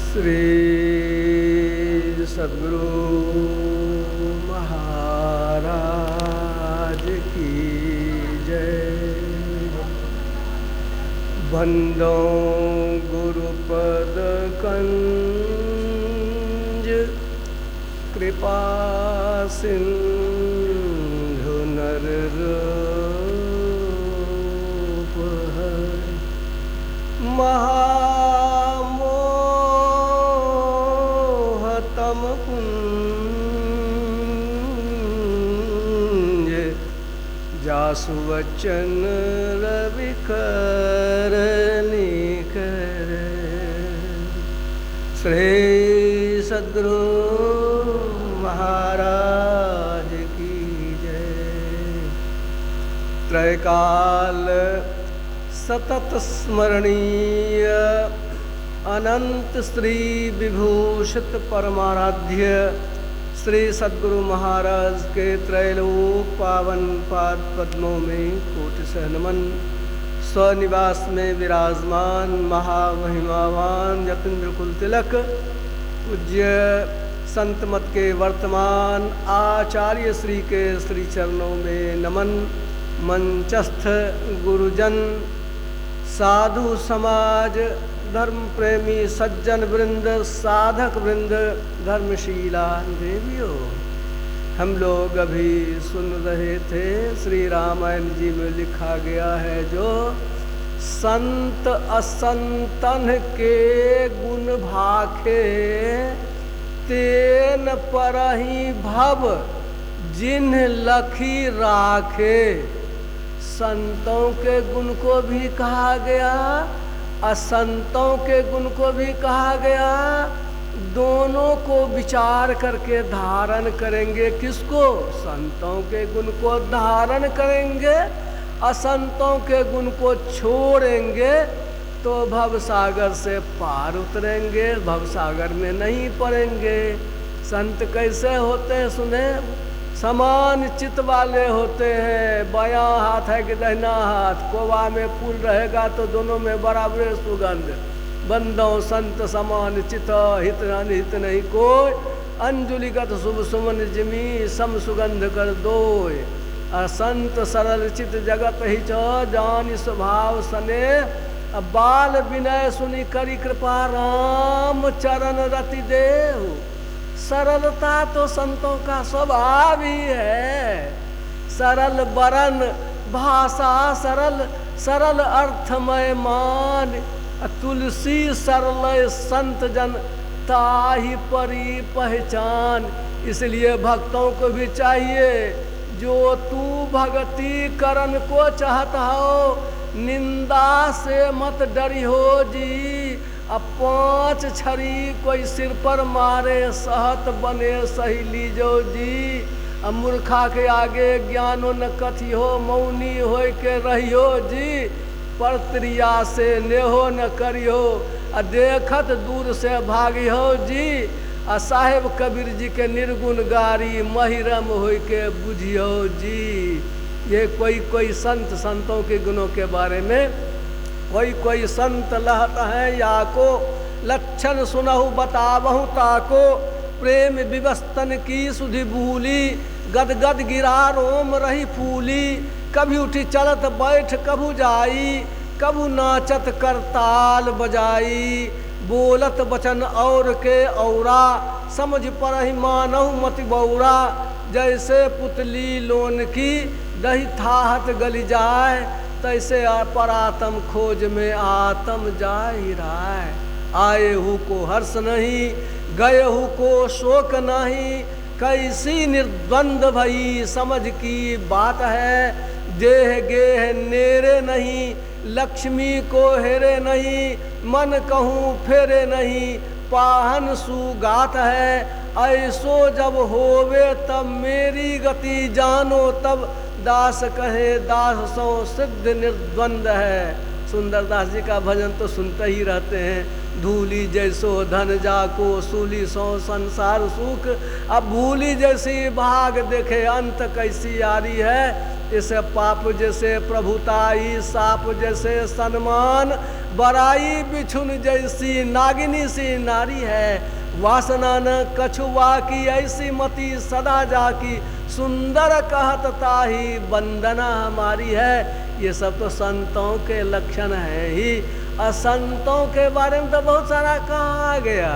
श्री सद्गुरु महाराज की जय। बंदो गुरुपद कंज कृपा सिंधु नर रूप हरि महामोहतम कुंज जासु वचन रवि कर निकर। श्री सद्गुरु महाराज की जय। त्रैकाल सतत स्मरणीय अनंत श्री विभूषित परमाराध्य श्री सद्गुरु महाराज के त्रैलोक पावन पाद पद्मों में कोटि नमन। स्वनिवास में विराजमान महामहिमावान यतीन्द्र कुल तिलक पूज्य संत मत के वर्तमान आचार्य श्री के श्री चरणों में नमन। मंचस्थ गुरुजन साधु समाज धर्म प्रेमी सज्जन वृंद साधक वृंद धर्मशीला देवियों, हम लोग अभी सुन रहे थे श्री रामायण जी में लिखा गया है जो संत असंतन के गुण भाखे तेन परहि भव जिन्ह लखी राखे। संतों के गुण को भी कहा गया, असंतों के गुण को भी कहा गया। दोनों को विचार करके धारण करेंगे। किसको? संतों के गुण को धारण करेंगे, असंतों के गुण को छोड़ेंगे तो भवसागर से पार उतरेंगे, भवसागर में नहीं पड़ेंगे। संत कैसे होते हैं सुने? समान चित्त वाले होते हैं। बायां हाथ है कि दाहिना हाथ, कोवा में फूल रहेगा तो दोनों में बराबर सुगंध। बंदों संत समान चित्त हित अनहित नहीं कोई, अंजुलिगत शुभ सुमन जिमी सम सुगंध कर दोय। असंत सरल चित जगत ही जान स्वभाव सने, बाल विनय सुनि करी कृपा राम चरण रति देव। सरलता तो संतों का स्वभाव ही है। सरल वरण भाषा सरल, सरल अर्थमय मान। तुलसी सरल संत जन ताहि परी पहचान। इसलिए भक्तों को भी चाहिए जो तू भक्ति करन को चाहता हो, निंदा से मत डरी हो जी। अब 5 छरी कोई सिर पर मारे सहत बने सही लीजो जी। अब मूर्खा के आगे ज्ञानो न कथी हो, मौनी हो के रहियो जी। परत्रिया से नेहो न करियो, देखत दूर से भागियो जी। साहेब कबीर जी के निर्गुण गारी महिरम हो के बुझियो जी। ये कोई संत संतों के गुणों के बारे में कोई संत लहत है या को लक्षण सुनहु बतावहु ताको। प्रेम विवस्तन की सुधि भूली, गदगद गिरा रोम रही फूली। कभी उठी चलत बैठ कभू जाई, कभू नाचत करताल बजाई। बोलत बचन और के औरा, समझ परहि मानहु मति बौरा। जैसे पुतली लोन की दही थाहत गली जाए, तैसे परातम खोज में आत्म जाहि राय। आए हु को हर्ष नहीं, गए हु को शोक नहीं। कैसी निर्द्वंद भई समझ की बात है। देह गेह नेरे नहीं, लक्ष्मी को हेरे नहीं। मन कहूँ फेरे नहीं, पाहन सुगात है। ऐसो जब होवे तब मेरी गति जानो, तब दास कहे दास सो सिद्ध निर्द्वंद है। सुंदरदास जी का भजन तो सुनते ही रहते हैं। धूली जैसो धन जाको, सूली सो संसार सुख। अब भूली जैसी भाग देखे अंत कैसी यारी है। इसे पाप जैसे प्रभुताई, साप जैसे सम्मान। बराई बिछुन जैसी नागिनी सी नारी है, वासना न कछुआ की ऐसी मति सदा जाकी, सुंदर कहत ताही वंदना हमारी है। ये सब तो संतों के लक्षण है ही। असंतों के बारे में तो बहुत सारा कहा गया।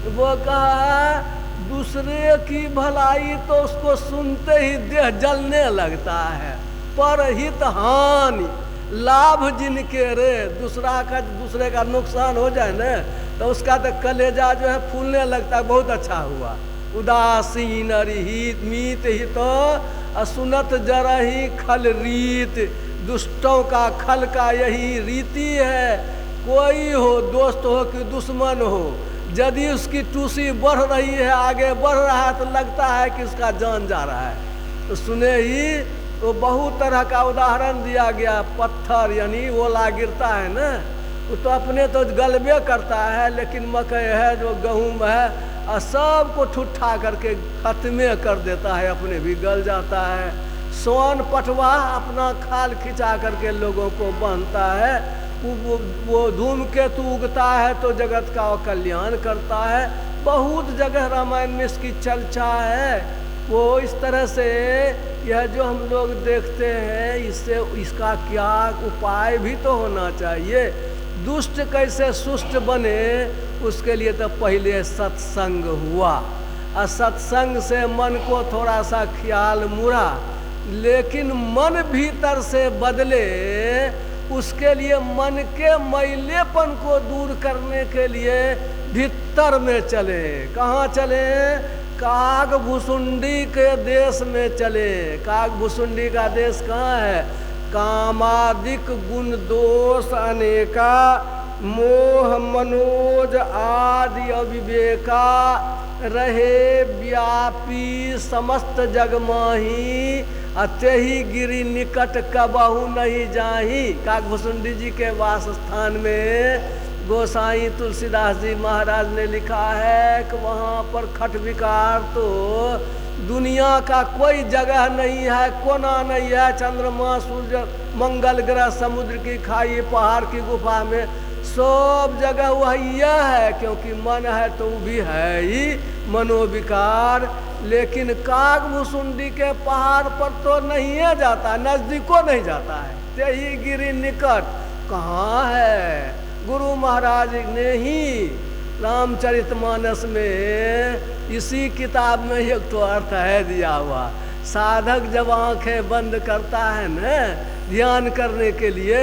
वो कहा दूसरे की भलाई तो उसको सुनते ही देह जलने लगता है, पर हित हानि लाभ जिनके रे, दूसरे का नुकसान हो जाए न तो उसका तो कलेजा जो है फूलने लगता है, बहुत अच्छा हुआ। उदासीन हित मीत हित असुनत जरही खल रीत, दुष्टों का खल का यही रीति है। कोई हो, दोस्त हो कि दुश्मन हो, यदि उसकी टूसी बढ़ रही है, आगे बढ़ रहा है, तो लगता है कि उसका जान जा रहा है। तो सुने ही तो बहुत तरह का उदाहरण दिया गया। पत्थर यानी ओला गिरता है ना, वो तो अपने तो गलबे करता है, लेकिन मकई है जो गेहूँ है और सबको ठुट्ठा करके खत्मे कर देता है, अपने भी गल जाता है। सोन पटवा अपना खाल खिंचा करके लोगों को बांधता है। वो धूमकेतु उगता है तो जगत का कल्याण करता है। बहुत जगह रामायण में इसकी चर्चा है। वो इस तरह से यह जो हम लोग देखते हैं, इससे इसका क्या उपाय भी तो होना चाहिए। दुष्ट कैसे सुष्ट बने, उसके लिए तो पहले सत्संग हुआ, और सत्संग से मन को थोड़ा सा ख्याल मुड़ा, लेकिन मन भीतर से बदले। उसके लिए मन के मैलेपन को दूर करने के लिए भीतर में चले। कहाँ चले? काग भुसुंडी के देश में चले। काग भुसुंडी का देश कहाँ है? कामादिक गुण दोष अनेका, मोह मनोज आदि अविवेका, रहे व्यापी समस्त जग माही, अत्यही गिरी निकट कबहू नहीं जाही। काकभुसुंडी जी के वास स्थान में गोसाई तुलसीदास जी महाराज ने लिखा है कि वहाँ पर खट विकार तो दुनिया का कोई जगह नहीं है, कोना नहीं है। चंद्रमा सूर्य मंगल ग्रह समुद्र की खाई पहाड़ की गुफा में सब जगह वही है, क्योंकि मन है तो वो भी है ही मनोविकार। लेकिन काकभुसुंडी के पहाड़ पर तो नहीं है जाता, नजदीको नहीं जाता है। तेही गिरी निकट कहाँ है? गुरु महाराज ने ही रामचरितमानस में इसी किताब में एक तो अर्थ है दिया हुआ। साधक जब आंखें बंद करता है न ध्यान करने के लिए,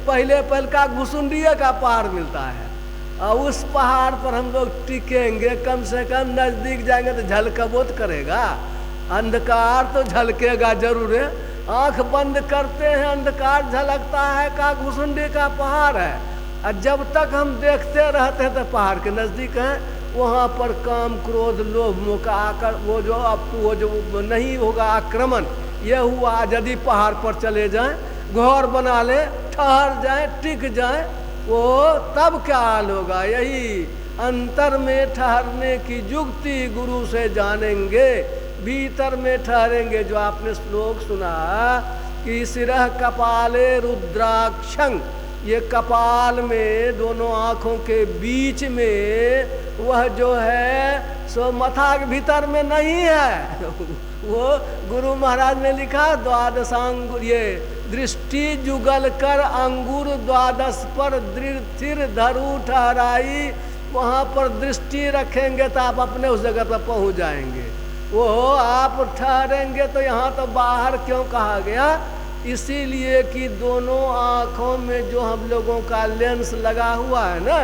पहले काकभुसुंडी का पहाड़ मिलता है, और उस पहाड़ पर हम लोग टिकेंगे। कम से कम नजदीक जाएंगे तो झलकबोत करेगा, अंधकार तो झलकेगा जरूर है। आंख बंद करते हैं, अंधकार झलकता है, काकभुसुंडी का पहाड़ है। और जब तक हम देखते रहते हैं तो पहाड़ के नजदीक है, वहाँ पर काम क्रोध लोभ मोह का आकर वो जो नहीं होगा आक्रमण। ये हुआ यदि पहाड़ पर चले जाएं, घर बना ले, ठहर जाए, टिक जाए, वो तब क्या हाल होगा। यही अंतर में ठहरने की जुक्ति गुरु से जानेंगे, भीतर में ठहरेंगे। जो आपने श्लोक सुना कि सिरह कपाले रुद्राक्षं, ये कपाल में दोनों आँखों के बीच में वह जो है सो मथा के भीतर में नहीं है। वो गुरु महाराज ने लिखा द्वादशांगुर, ये दृष्टि जुगल कर अंगूर द्वादश पर दृढ़ धरू ठहराई। वहाँ पर दृष्टि रखेंगे तो आप अपने उस जगह पर पहुँच जाएंगे। वो आप ठहरेंगे तो यहाँ तो बाहर क्यों कहा गया? इसीलिए कि दोनों आँखों में जो हम लोगों का लेंस लगा हुआ है ना,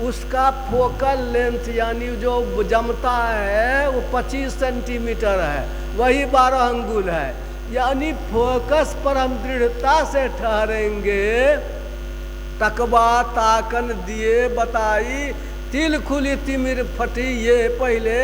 उसका फोकल लेंथ यानी जो जमता है वो 25 सेंटीमीटर है, वही 12 अंगुल है। यानी फोकस पर हम दृढ़ता से ठहरेंगे। तकबा ताकन दिए बताई, तिल खुली तिमिर फटी, ये पहले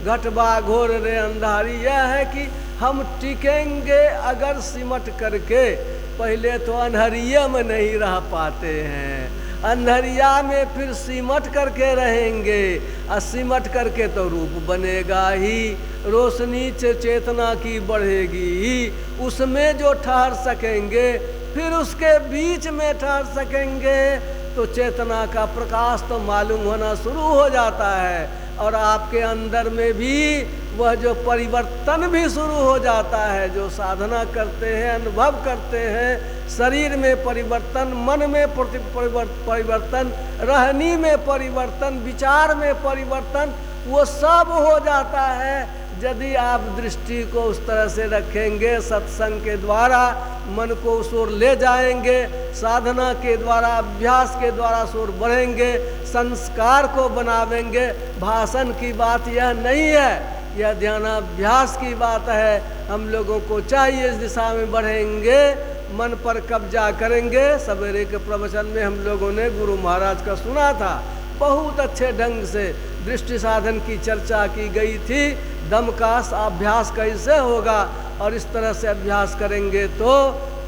घटबा घोर रे अंधारी। यह है कि हम टिकेंगे अगर सिमट करके। पहले तो अंधरिया में नहीं रह पाते हैं, अंधरिया में फिर सिमट करके रहेंगे, और सिमट करके तो रूप बनेगा ही, रोशनी चेतना की बढ़ेगी ही। उसमें जो ठहर सकेंगे, फिर उसके बीच में ठहर सकेंगे, तो चेतना का प्रकाश तो मालूम होना शुरू हो जाता है, और आपके अंदर में भी वह जो परिवर्तन भी शुरू हो जाता है। जो साधना करते हैं, अनुभव करते हैं, शरीर में परिवर्तन, मन में परिवर्तन, रहनी में परिवर्तन, विचार में परिवर्तन, वो सब हो जाता है यदि आप दृष्टि को उस तरह से रखेंगे। सत्संग के द्वारा मन को उस ओर ले जाएंगे, साधना के द्वारा, अभ्यास के द्वारा उस ओर बढ़ेंगे, संस्कार को बनावेंगे। भाषण की बात यह नहीं है, यह ध्यानाभ्यास की बात है। हम लोगों को चाहिए इस दिशा में बढ़ेंगे, मन पर कब्जा करेंगे। सवेरे के प्रवचन में हम लोगों ने गुरु महाराज का सुना था, बहुत अच्छे ढंग से दृष्टि साधन की चर्चा की गई थी। दम का अभ्यास कैसे होगा, और इस तरह से अभ्यास करेंगे तो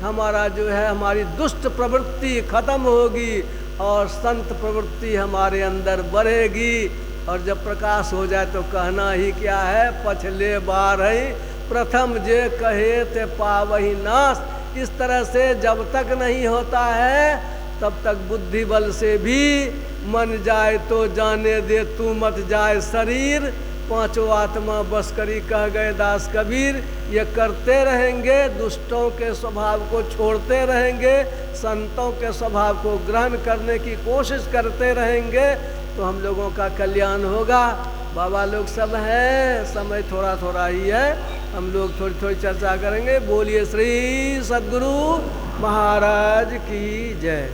हमारा जो है, हमारी दुष्ट प्रवृत्ति खत्म होगी और संत प्रवृत्ति हमारे अंदर बढ़ेगी। और जब प्रकाश हो जाए तो कहना ही क्या है, पछले बार है प्रथम जे कहे ते पावही नाश। इस तरह से जब तक नहीं होता है तब तक बुद्धि बल से भी मन जाए तो जाने दे, तू मत जाए शरीर, पांचों आत्मा बस करी कह गए दास कबीर। ये करते रहेंगे, दुष्टों के स्वभाव को छोड़ते रहेंगे, संतों के स्वभाव को ग्रहण करने की कोशिश करते रहेंगे तो हम लोगों का कल्याण होगा। बाबा लोग सब हैं, समय थोड़ा थोड़ा ही है, हम लोग थोड़ी थोड़ी चर्चा करेंगे। बोलिए श्री सद्गुरु महाराज की जय।